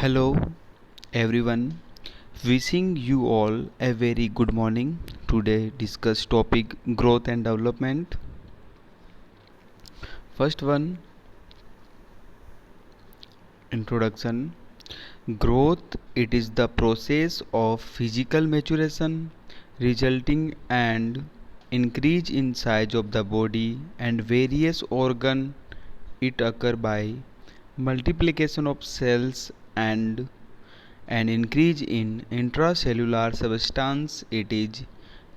Hello everyone, wishing you all a very good morning. Today discuss topic growth and development. First one, introduction. Growth, it is the process of physical maturation resulting and increase in size of the body and various organ. It occur by multiplication of cells and an increase in intracellular substance. It is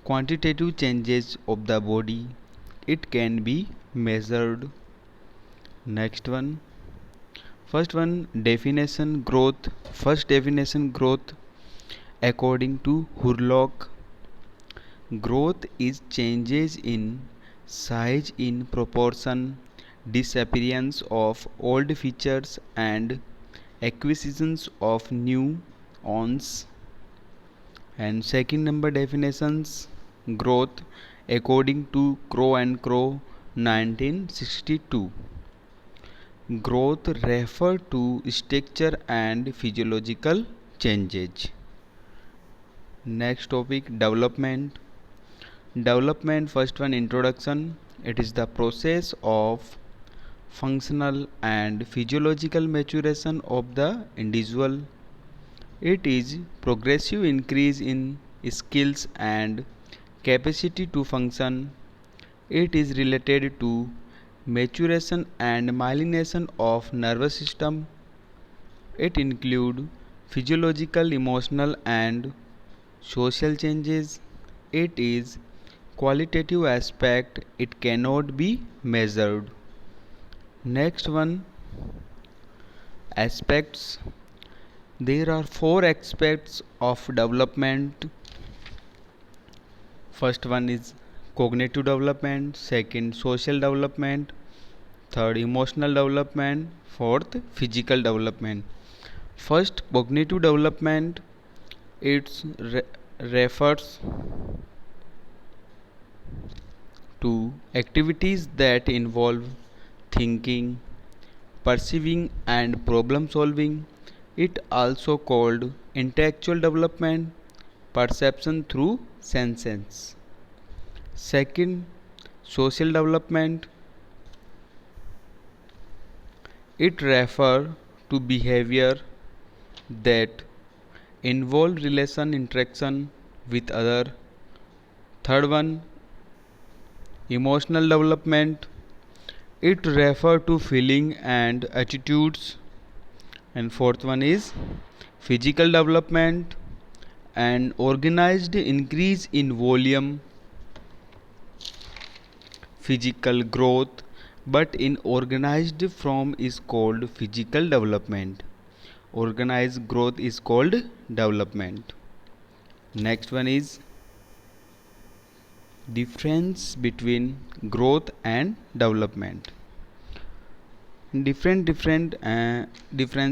quantitative changes of the body. It can be measured. Next one. First one, definition growth. First definition growth according to Hurlock. Growth is changes in size in proportion, disappearance of old features and acquisitions of new ones. And second number definitions growth according to Crow and Crow 1962. Growth refer to structure and physiological changes. Next topic, development. Development, first one, introduction. It is the process of functional and physiological maturation of the individual. It is progressive increase in skills and capacity to function. It is related to maturation and myelination of nervous system. It include physiological, emotional and social changes. It is qualitative aspect. It cannot be measured. Next one, aspects. There are four aspects of development. First one is cognitive development, second social development, third emotional development, fourth physical development. First, cognitive development, it refers to activities that involve thinking, perceiving and problem solving. It also called intellectual development, perception through senses. Second, social development, it refers to behavior that involve relation interaction with other. Third one, emotional development, it refers to feeling and attitudes. And fourth one is physical development, an organized increase in volume, physical growth, but in organized form is called physical development. Organized growth is called development. Next one is difference between growth and development. Difference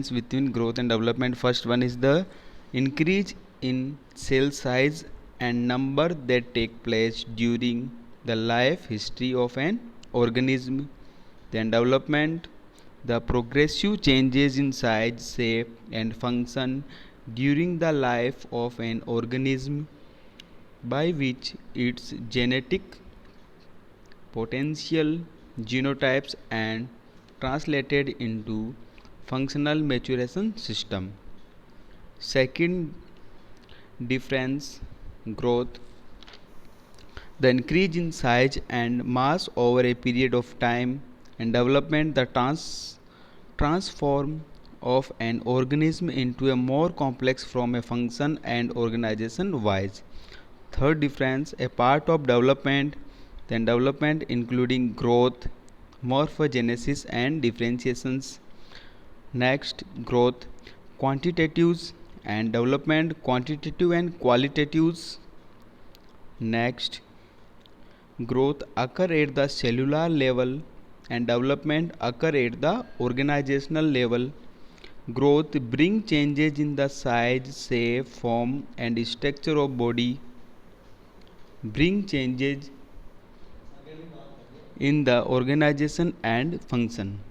between growth and development. First one is the increase in cell size and number that take place during the life history of an organism. Then development, the progressive changes in size, shape and function during the life of an organism by which its genetic potential, genotypes and translated into functional maturation system. Second difference, growth, the increase in size and mass over a period of time. And development, the transform of an organism into a more complex from a function and organization wise. Third difference, a part of development, then development including growth, morphogenesis and differentiations. Next, growth, quantitatives and development, quantitative and qualitatives. Next, growth occur at the cellular level and development occur at the organizational level. Growth bring changes in the size, shape, form and structure of body. Bring changes in the organization and function.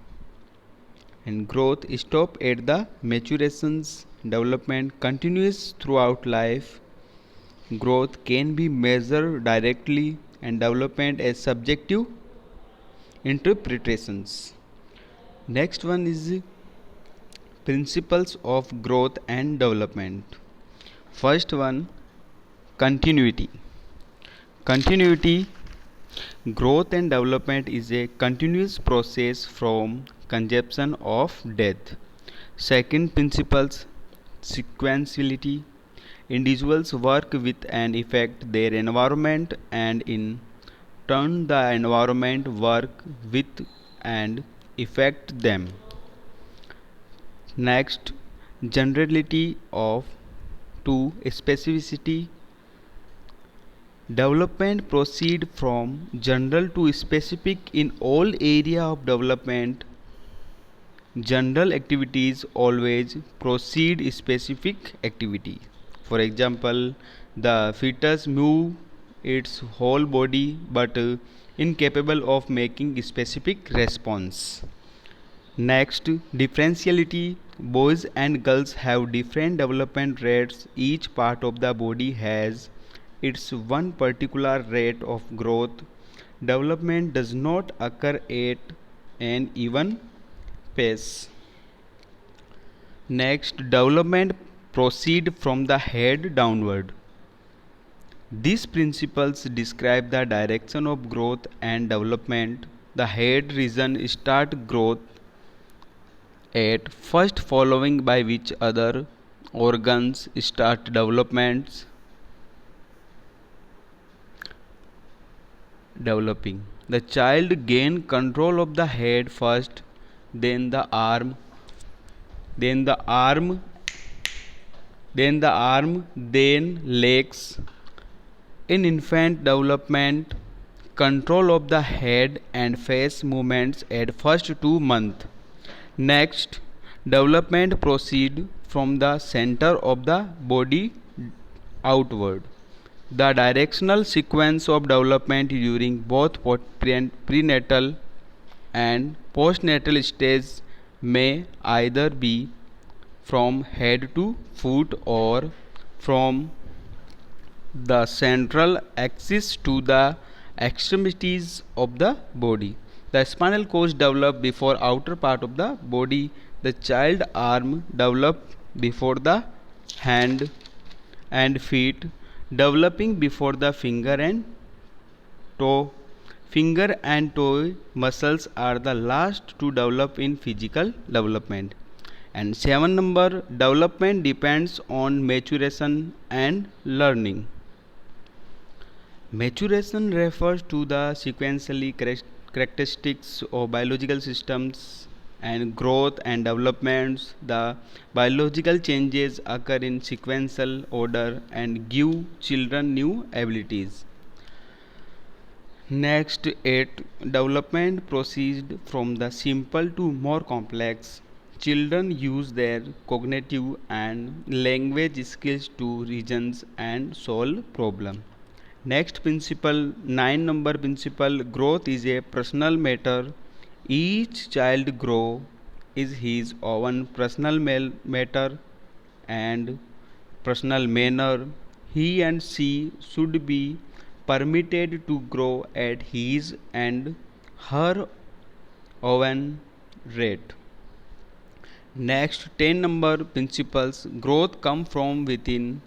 and growth stop at the maturations. Development continues throughout life. Growth can be measured directly and development as subjective interpretations. Next one is principles of growth and development. First one, continuity. Continuity. Growth and development is a continuous process from conception of death. Second principles, sequentiality. Individuals work with and affect their environment, and in turn the environment work with and affect them. Next, generality of to specificity. Development proceed from general to specific in all area of development. General activities always precede specific activity. For example, the fetus move its whole body but incapable of making specific response. Next, differentiality. Boys and girls have different development rates. Each part of the body has its one particular rate of growth. Development does not occur at an even pace. Next, development proceed from the head downward. These principles describe the direction of growth and development. The head region start growth at first, following by which other organs start developing. The child gain control of the head first, then the arm, then the arm, then legs. In infant development, control of the head and face movements at first 2 months. Next, development proceed from the center of the body outward. The directional sequence of development during both prenatal and postnatal stage may either be from head to foot or from the central axis to the extremities of the body. The spinal cord develop before outer part of the body. The child arm develop before the hand and feet, developing before the finger and toe. Finger and toe muscles are the last to develop in physical development. And 7 number, development depends on maturation and learning. Maturation refers to the sequentially characteristics of biological systems, and growth and developments. The biological changes occur in sequential order and give children new abilities. Next, 8. Development proceeds from the simple to more complex. Children use their cognitive and language skills to reason and solve problems. Next principle, 9 number principle, growth is a personal matter. Each child grow is his own personal matter and personal manner. He and she should be permitted to grow at his and her own rate. Next, 10 number principles, growth come from within.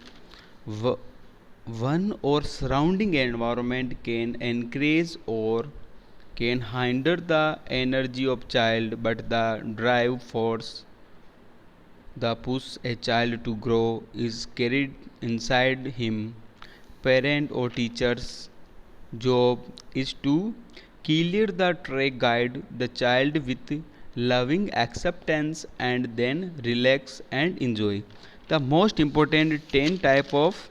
One or surrounding environment can encourage or can hinder the energy of child, but the drive force the push a child to grow is carried inside him. Parent or teacher's job is to clear the track, guide the child with loving acceptance, and then relax and enjoy. The most important 10 type of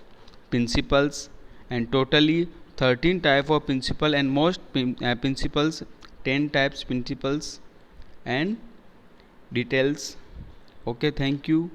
principles, and totally 13 type of principle, and most principles, 10 types principles and details. Okay, thank you.